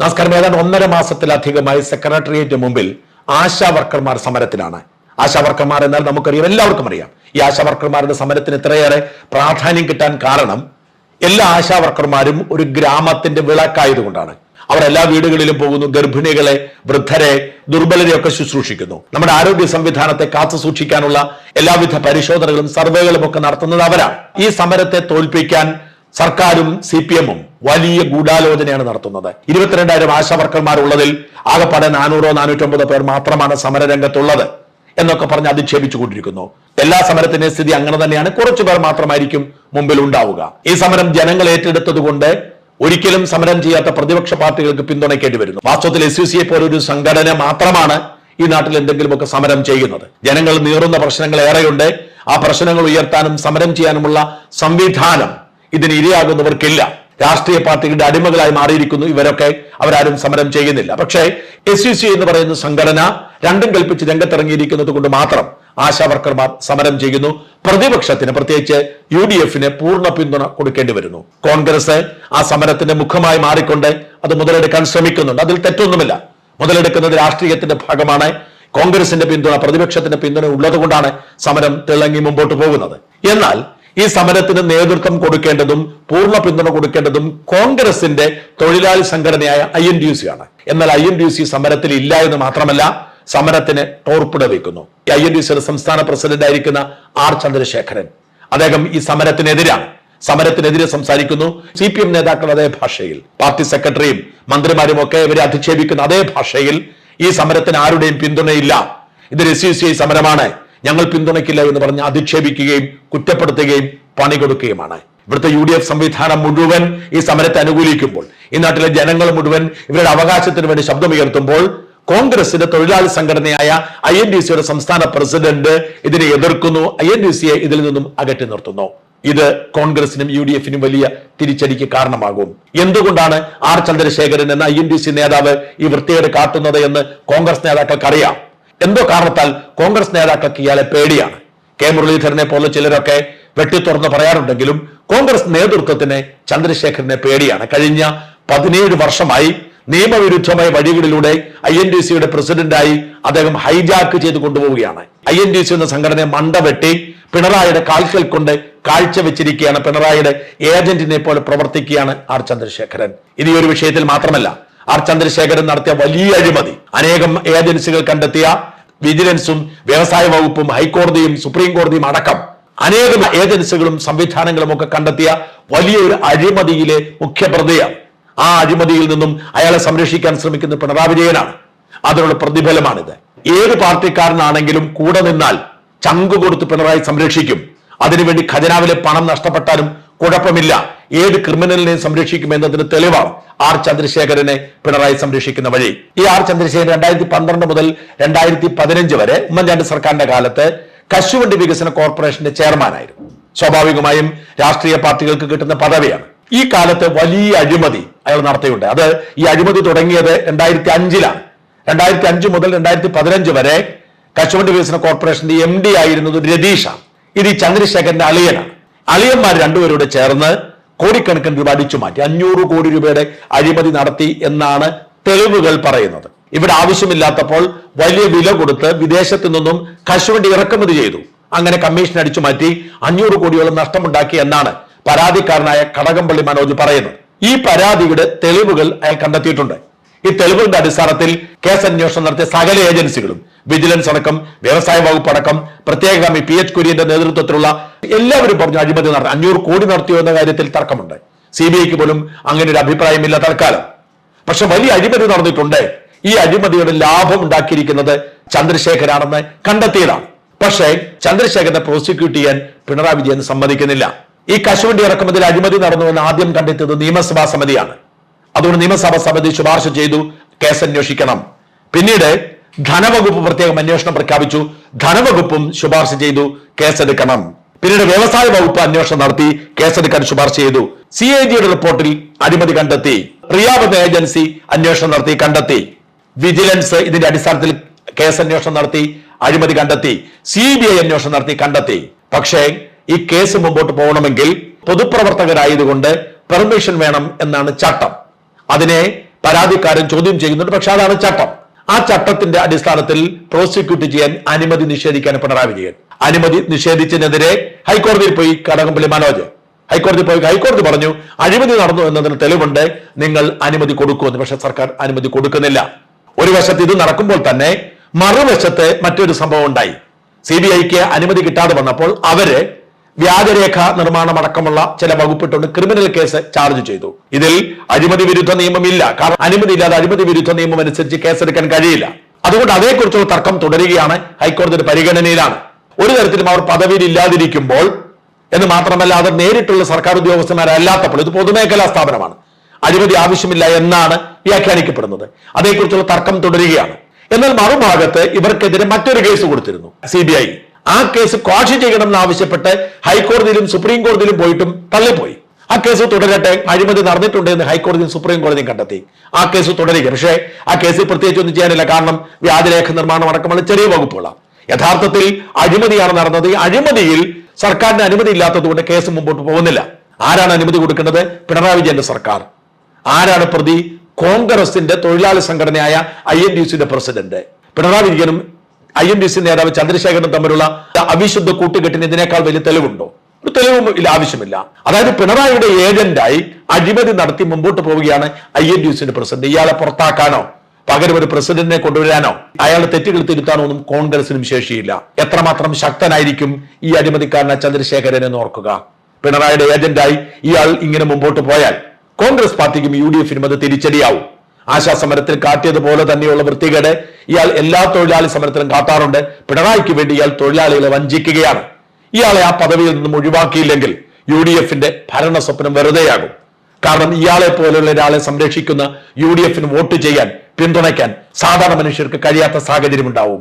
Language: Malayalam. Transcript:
നമസ്കാരം. ഏതാണ്ട് 1.5 മാസത്തിലധികമായി സെക്രട്ടേറിയറ്റ് മുമ്പിൽ ആശാ വർക്കർമാർ സമരത്തിലാണ്. ആശാ വർക്കർമാർ എന്നാൽ നമുക്കറിയാം, എല്ലാവർക്കും അറിയാം. ഈ ആശാ വർക്കർമാരുടെ സമരത്തിന് ഇത്രയേറെ പ്രാധാന്യം കിട്ടാൻ കാരണം എല്ലാ ആശാ വർക്കർമാരും ഒരു ഗ്രാമത്തിന്റെ വിളക്കായതുകൊണ്ടാണ്. അവർ എല്ലാ വീടുകളിലും പോകുന്നു, ഗർഭിണികളെ, വൃദ്ധരെ, ദുർബലരെയൊക്കെ ശുശ്രൂഷിക്കുന്നു. നമ്മുടെ ആരോഗ്യ സംവിധാനത്തെ കാത്തു സൂക്ഷിക്കാനുള്ള എല്ലാവിധ പരിശോധനകളും സർവേകളും ഒക്കെ നടത്തുന്നത് അവരാണ്. ഈ സമരത്തെ തോൽപ്പിക്കാൻ സർക്കാരും CPM-ഉം വലിയ ഗൂഢാലോചനയാണ് നടത്തുന്നത്. 22,000 ആശാ വർക്കർമാരുള്ളതിൽ ആകെപ്പാടെ 400-450 പേർ മാത്രമാണ് സമരരംഗത്തുള്ളത് എന്നൊക്കെ പറഞ്ഞ് അധിക്ഷേപിച്ചുകൊണ്ടിരിക്കുന്നു. എല്ലാ സമരത്തിന്റെയും സ്ഥിതി അങ്ങനെ തന്നെയാണ്. കുറച്ചു പേർ മാത്രമായിരിക്കും മുമ്പിൽ ഉണ്ടാവുക. ഈ സമരം ജനങ്ങൾ ഏറ്റെടുത്തത് കൊണ്ട് ഒരിക്കലും സമരം ചെയ്യാത്ത പ്രതിപക്ഷ പാർട്ടികൾക്ക് പിന്തുണയ്ക്കേണ്ടി വരുന്നു. വാസ്തവത്തിൽ SUCയെ പോലൊരു സംഘടന മാത്രമാണ് ഈ നാട്ടിൽ എന്തെങ്കിലുമൊക്കെ സമരം ചെയ്യുന്നത്. ജനങ്ങൾ നീറുന്ന പ്രശ്നങ്ങൾ ഏറെയുണ്ട്. ആ പ്രശ്നങ്ങൾ ഉയർത്താനും സമരം ചെയ്യാനുമുള്ള സംവിധാനം ഇതിന് ഇരയാകുന്നവർക്കില്ല. രാഷ്ട്രീയ പാർട്ടികളുടെ അടിമകളായി മാറിയിരിക്കുന്നു ഇവരൊക്കെ. അവരാരും സമരം ചെയ്യുന്നില്ല. പക്ഷേ SUC എന്ന് പറയുന്ന സംഘടന രണ്ടും കൽപ്പിച്ച് രംഗത്തിറങ്ങിയിരിക്കുന്നത് കൊണ്ട് മാത്രം ആശാ വർക്കർമാർ സമരം ചെയ്യുന്നു. പ്രതിപക്ഷത്തിന്, പ്രത്യേകിച്ച് UDF-ന് പൂർണ്ണ പിന്തുണ കൊടുക്കേണ്ടി വരുന്നു. കോൺഗ്രസ് ആ സമരത്തിന്റെ മുഖമായി മാറിക്കൊണ്ട് അത് മുതലെടുക്കാൻ ശ്രമിക്കുന്നുണ്ട്. അതിൽ തെറ്റൊന്നുമില്ല. മുതലെടുക്കുന്നത് രാഷ്ട്രീയത്തിന്റെ ഭാഗമാണ്. കോൺഗ്രസിന്റെ പിന്തുണ, പ്രതിപക്ഷത്തിന്റെ പിന്തുണ ഉള്ളത് കൊണ്ടാണ് സമരം തിളങ്ങി മുമ്പോട്ട് പോകുന്നത്. എന്നാൽ ഈ സമരത്തിന് നേതൃത്വം കൊടുക്കേണ്ടതും പൂർണ്ണ പിന്തുണ കൊടുക്കേണ്ടതും കോൺഗ്രസിന്റെ തൊഴിലാളി സംഘടനയായ INTUC ആണ്. എന്നാൽ INTUC സമരത്തിൽ ഇല്ല എന്ന് മാത്രമല്ല, സമരത്തിന് ടോർപ്പിട വയ്ക്കുന്നു. INTUCയുടെ സംസ്ഥാന പ്രസിഡന്റ് ആയിരിക്കുന്ന R ചന്ദ്രശേഖരൻ, അദ്ദേഹം ഈ സമരത്തിനെതിരാണ്. സമരത്തിനെതിരെ സംസാരിക്കുന്നു. CPM നേതാക്കൾ അതേ ഭാഷയിൽ, പാർട്ടി സെക്രട്ടറിയും മന്ത്രിമാരും ഒക്കെ ഇവരെ അധിക്ഷേപിക്കുന്ന അതേ ഭാഷയിൽ ഈ സമരത്തിന് ആരുടെയും പിന്തുണയില്ല, ഇതൊരു SUCI സമരമാണ്, ഞങ്ങൾ പിന്തുണയ്ക്കില്ല എന്ന് പറഞ്ഞ് അധിക്ഷേപിക്കുകയും കുറ്റപ്പെടുത്തുകയും പണി കൊടുക്കുകയുമാണ്. ഇവിടുത്തെ UDF സംവിധാനം മുഴുവൻ ഈ സമരത്തെ അനുകൂലിക്കുമ്പോൾ, ഈ നാട്ടിലെ ജനങ്ങൾ മുഴുവൻ ഇവരുടെ അവകാശത്തിന് വേണ്ടി ശബ്ദമുയർത്തുമ്പോൾ, കോൺഗ്രസിന്റെ തൊഴിലാളി സംഘടനയായ INTUCയുടെ സംസ്ഥാന പ്രസിഡന്റ് ഇതിനെ എതിർക്കുന്നു. INTUCയെ ഇതിൽ നിന്നും അകറ്റി നിർത്തുന്നു. ഇത് കോൺഗ്രസിനും UDF-നും വലിയ തിരിച്ചടിക്ക് കാരണമാകും. എന്തുകൊണ്ടാണ് R ചന്ദ്രശേഖരൻ എന്ന INTUC നേതാവ് ഈ വൃത്തികേട് കാട്ടുന്നത് എന്ന് കോൺഗ്രസ് നേതാക്കൾക്ക് അറിയാം. എന്തോ കാരണത്താൽ കോൺഗ്രസ് നേതാക്കൾക്ക് ഇയാളെ പേടിയാണ്. K മുരളീധരനെ പോലെ ചിലരൊക്കെ വെട്ടിത്തുറന്ന് പറയാറുണ്ടെങ്കിലും കോൺഗ്രസ് നേതൃത്വത്തിന് ചന്ദ്രശേഖരനെ പേടിയാണ്. കഴിഞ്ഞ 17 വർഷമായി നിയമവിരുദ്ധമായ വഴികളിലൂടെ INTUCയുടെ പ്രസിഡന്റായി അദ്ദേഹം ഹൈജാക്ക് ചെയ്ത് കൊണ്ടുപോവുകയാണ്. INTUC എന്ന സംഘടനയെ മണ്ടവെട്ടി പിണറായിയുടെ കാൽക്കൽ കൊണ്ട് കാഴ്ചവെച്ചിരിക്കുകയാണ്. പിണറായിയുടെ ഏജന്റിനെ പോലെ പ്രവർത്തിക്കുകയാണ് R ചന്ദ്രശേഖരൻ. ഇത് ഈ ഒരു വിഷയത്തിൽ മാത്രമല്ല, R ചന്ദ്രശേഖരൻ നടത്തിയ വലിയ അഴിമതി, അനേകം ഏജൻസികൾ കണ്ടെത്തിയ, വിജിലൻസും വ്യവസായ വകുപ്പും ഹൈക്കോടതിയും സുപ്രീം കോടതിയും അടക്കം അനേകം ഏജൻസികളും സംവിധാനങ്ങളും ഒക്കെ കണ്ടെത്തിയ വലിയൊരു അഴിമതിയിലെ മുഖ്യപ്രതിയാണ്. ആ അഴിമതിയിൽ നിന്നും അയാളെ സംരക്ഷിക്കാൻ ശ്രമിക്കുന്ന പിണറായി വിജയനാണ്. അതിനുള്ള പ്രതിഫലമാണിത്. ഏത് പാർട്ടിക്കാരനാണെങ്കിലും കൂടെ നിന്നാൽ ചങ്കു കൊടുത്ത് പിണറായി സംരക്ഷിക്കും. അതിനുവേണ്ടി ഖജനാവിലെ പണം നഷ്ടപ്പെട്ടാലും കുഴപ്പമില്ല. ഏത് ക്രിമിനലിനെയും സംരക്ഷിക്കും എന്നതിന് തെളിവാണ് R ചന്ദ്രശേഖരനെ പിണറായി സംരക്ഷിക്കുന്ന വഴി. ഈ R ചന്ദ്രശേഖരൻ 2012 മുതൽ 2015 വരെ ഉമ്മൻചാണ്ടി സർക്കാരിന്റെ കാലത്ത് കശുവണ്ടി വികസന കോർപ്പറേഷന്റെ ചെയർമാനായിരുന്നു. സ്വാഭാവികമായും രാഷ്ട്രീയ പാർട്ടികൾക്ക് കിട്ടുന്ന പദവിയാണ്. ഈ കാലത്ത് വലിയ അഴിമതി അയാൾ നടത്തിയുണ്ട്. അത് ഈ അഴിമതി തുടങ്ങിയത് 2005-ലാണ്. 2005 മുതൽ 2015 വരെ കശുവണ്ടി വികസന കോർപ്പറേഷന്റെ MD ആയിരുന്നത് രതീഷാണ്. ഇത് ഈ ചന്ദ്രശേഖരന്റെ അളിയനാണ്. അളിയന്മാർ രണ്ടുപേരോട് ചേർന്ന് കോടിക്കണക്കിന് രൂപ അടിച്ചു മാറ്റി. 500 കോടി രൂപയുടെ അഴിമതി നടത്തി എന്നാണ് തെളിവുകൾ പറയുന്നത്. ഇവിടെ ആവശ്യമില്ലാത്തപ്പോൾ വലിയ വില കൊടുത്ത് വിദേശത്ത് നിന്നും കശുവണ്ടി ഇറക്കുമതി ചെയ്തു. അങ്ങനെ കമ്മീഷൻ അടിച്ചു മാറ്റി 500 കോടിയോളം നഷ്ടമുണ്ടാക്കി എന്നാണ് പരാതിക്കാരനായ കടകംപള്ളി മനോജ് പറയുന്നത്. ഈ പരാതിയുടെ തെളിവുകൾ അയാൾ കണ്ടെത്തിയിട്ടുണ്ട്. ഈ തെളിവുകളുടെ അടിസ്ഥാനത്തിൽ കേസ് അന്വേഷണം നടത്തിയ സകല ഏജൻസികളും, വിജിലൻസ് അടക്കം, വ്യവസായ വകുപ്പ് അടക്കം, പ്രത്യേക PH കുര്യന്റെ നേതൃത്വത്തിലുള്ള എല്ലാവരും പറഞ്ഞു അഴിമതി നടത്തി. 500 കോടി നടത്തിയോ എന്ന കാര്യത്തിൽ തർക്കമുണ്ട്. CBIക്ക് പോലും അങ്ങനെ ഒരു അഭിപ്രായമില്ല തൽക്കാലം. പക്ഷെ വലിയ അഴിമതി നടന്നിട്ടുണ്ട്. ഈ അഴിമതിയുടെ ലാഭം ഉണ്ടാക്കിയിരിക്കുന്നത് ചന്ദ്രശേഖരാണെന്ന് കണ്ടെത്തിയതാണ്. പക്ഷേ ചന്ദ്രശേഖരനെ പ്രോസിക്യൂട്ട് ചെയ്യാൻ പിണറായി വിജയൻ സമ്മതിക്കുന്നില്ല. ഈ കശുവണ്ടി ഇറക്കുമതിയിൽ അഴിമതി നടന്നുവെന്ന് ആദ്യം കണ്ടെത്തിയത് നിയമസഭാ സമിതിയാണ്. അതുകൊണ്ട് നിയമസഭാ സമിതി ശുപാർശ ചെയ്തു കേസ് അന്വേഷിക്കണം. പിന്നീട് ധനവകുപ്പ് പ്രത്യേകം അന്വേഷണം പ്രഖ്യാപിച്ചു. ധനവകുപ്പും ശുപാർശ ചെയ്തു കേസെടുക്കണം. പിന്നീട് വ്യവസായ വകുപ്പ് അന്വേഷണം നടത്തി കേസെടുക്കാൻ ശുപാർശ ചെയ്തു. CAGയുടെ റിപ്പോർട്ടിൽ അഴിമതി കണ്ടെത്തി. റിയാബ് ഏജൻസി അന്വേഷണം നടത്തി കണ്ടെത്തി. വിജിലൻസ് ഇതിന്റെ അടിസ്ഥാനത്തിൽ കേസ് അന്വേഷണം നടത്തി അഴിമതി കണ്ടെത്തി. CBI അന്വേഷണം നടത്തി കണ്ടെത്തി. പക്ഷേ ഈ കേസ് മുമ്പോട്ട് പോകണമെങ്കിൽ പൊതുപ്രവർത്തകരായതുകൊണ്ട് പെർമിഷൻ വേണം എന്നാണ് ചട്ടം. അതിനെ പരാതിക്കാരൻ ചോദ്യം ചെയ്യുന്നുണ്ട്. പക്ഷെ അതാണ് ചട്ടം. ആ ചട്ടത്തിന്റെ അടിസ്ഥാനത്തിൽ പ്രോസിക്യൂട്ട് ചെയ്യാൻ അനുമതി നിഷേധിക്കാൻ പിണറായി വിജയൻ. അനുമതി നിഷേധിച്ചതിനെതിരെ ഹൈക്കോടതിയിൽ പോയി കടകംപള്ളി മനോജ് ഹൈക്കോടതി പറഞ്ഞു അഴിമതി നടന്നു എന്നതിന് തെളിവുണ്ട്, നിങ്ങൾ അനുമതി കൊടുക്കുമെന്ന്. പക്ഷെ സർക്കാർ അനുമതി കൊടുക്കുന്നില്ല. ഒരു വശത്ത് ഇത് നടക്കുമ്പോൾ തന്നെ മറുവശത്ത് മറ്റൊരു സംഭവം ഉണ്ടായി. CBIക്ക് അനുമതി കിട്ടാതെ വന്നപ്പോൾ അവര് വ്യാജരേഖ നിർമ്മാണം അടക്കമുള്ള ചില വകുപ്പിട്ടുകൊണ്ട് ക്രിമിനൽ കേസ് ചാർജ് ചെയ്തു. ഇതിൽ അഴിമതി വിരുദ്ധ നിയമമില്ല. കാരണം അനുമതി ഇല്ലാതെ അഴിമതി വിരുദ്ധ നിയമം അനുസരിച്ച് കേസെടുക്കാൻ കഴിയില്ല. അതുകൊണ്ട് അതേക്കുറിച്ചുള്ള തർക്കം തുടരുകയാണ്, ഹൈക്കോടതിയുടെ പരിഗണനയിലാണ്. ഒരു തരത്തിലും അവർ പദവിയിൽ ഇല്ലാതിരിക്കുമ്പോൾ എന്ന് മാത്രമല്ല, അത് നേരിട്ടുള്ള സർക്കാർ ഉദ്യോഗസ്ഥന്മാരല്ലാത്തപ്പോൾ, ഇത് പൊതുമേഖലാ സ്ഥാപനമാണ്, അഴിമതി ആവശ്യമില്ല എന്നാണ് വ്യാഖ്യാനിക്കപ്പെടുന്നത്. അതേക്കുറിച്ചുള്ള തർക്കം തുടരുകയാണ്. എന്നാൽ മറുഭാഗത്ത് ഇവർക്കെതിരെ മറ്റൊരു കേസ് കൊടുത്തിരുന്നു CBI. ആ കേസ് ക്വാഷ് ചെയ്യണമെന്ന് ആവശ്യപ്പെട്ട് ഹൈക്കോടതിയിലും സുപ്രീം കോടതിയിലും പോയിട്ടും തള്ളിപ്പോയി. ആ കേസ് തുടരട്ടെ, അഴിമതി നടന്നിട്ടുണ്ട് എന്ന് ഹൈക്കോടതിയും സുപ്രീം കോടതിയും കണ്ടെത്തി. ആ കേസ് തുടരുക. പക്ഷേ ആ കേസിൽ പ്രത്യേകിച്ച് ഒന്നും ചെയ്യാനില്ല. കാരണം വ്യാജരേഖ നിർമ്മാണം അടക്കമുള്ള ചെറിയ വകുപ്പുകളാണ്. യഥാർത്ഥത്തിൽ അഴിമതിയാണ് നടന്നത്. ഈ അഴിമതിയിൽ സർക്കാരിന് അനുമതി ഇല്ലാത്തത് കൊണ്ട് കേസ് മുമ്പോട്ട് പോകുന്നില്ല. ആരാണ് അനുമതി കൊടുക്കേണ്ടത്? പിണറായി വിജയന്റെ സർക്കാർ. ആരാണ് പ്രതി? കോൺഗ്രസിന്റെ തൊഴിലാളി സംഘടനയായ INTUC പ്രസിഡന്റ് പിണറായി വിജയനും INTUC നേതാവ് ചന്ദ്രശേഖരനും തമ്മിലുള്ള അവിശുദ്ധ കൂട്ടുകെട്ടിന് ഇതിനേക്കാൾ വലിയ തെളിവുണ്ടോ? ഒരു തെളിവും ഇല്ല, ആവശ്യമില്ല. അതായത് പിണറായിയുടെ ഏജന്റായി അഴിമതി നടത്തി മുമ്പോട്ട് പോവുകയാണ് INTUC പ്രസിഡന്റ്. ഇയാളെ പുറത്താക്കാനോ പകരം ഒരു പ്രസിഡന്റിനെ കൊണ്ടുവരാനോ അയാളെ തെറ്റുകൾ തിരുത്താനോ ഒന്നും കോൺഗ്രസിനും ശേഷിയില്ല. എത്രമാത്രം ശക്തനായിരിക്കും ഈ അഴിമതിക്കാരനെ ചന്ദ്രശേഖരൻ എന്ന് ഓർക്കുക. പിണറായിയുടെ ഏജന്റായി ഇയാൾ ഇങ്ങനെ മുമ്പോട്ട് പോയാൽ കോൺഗ്രസ് പാർട്ടിക്കും UDFനും അത് തിരിച്ചടിയാവും. ആശാ സമരത്തിൽ കാട്ടിയതുപോലെ തന്നെയുള്ള വൃത്തികേട് ഇയാൾ എല്ലാ തൊഴിലാളി സമരത്തിലും കാട്ടാറുണ്ട്. പിണറായിക്ക് വേണ്ടി ഇയാൾ തൊഴിലാളികളെ വഞ്ചിക്കുകയാണ്. ഇയാളെ ആ പദവിയിൽ നിന്നും ഒഴിവാക്കിയില്ലെങ്കിൽ UDFന്റെ ഭരണ സ്വപ്നം വെറുതെയാകും. കാരണം ഇയാളെ പോലുള്ള ഒരാളെ സംരക്ഷിക്കുന്ന UDFന് വോട്ട് ചെയ്യാൻ, പിന്തുണയ്ക്കാൻ സാധാരണ മനുഷ്യർക്ക് കഴിയാത്ത സാഹചര്യം ഉണ്ടാവും.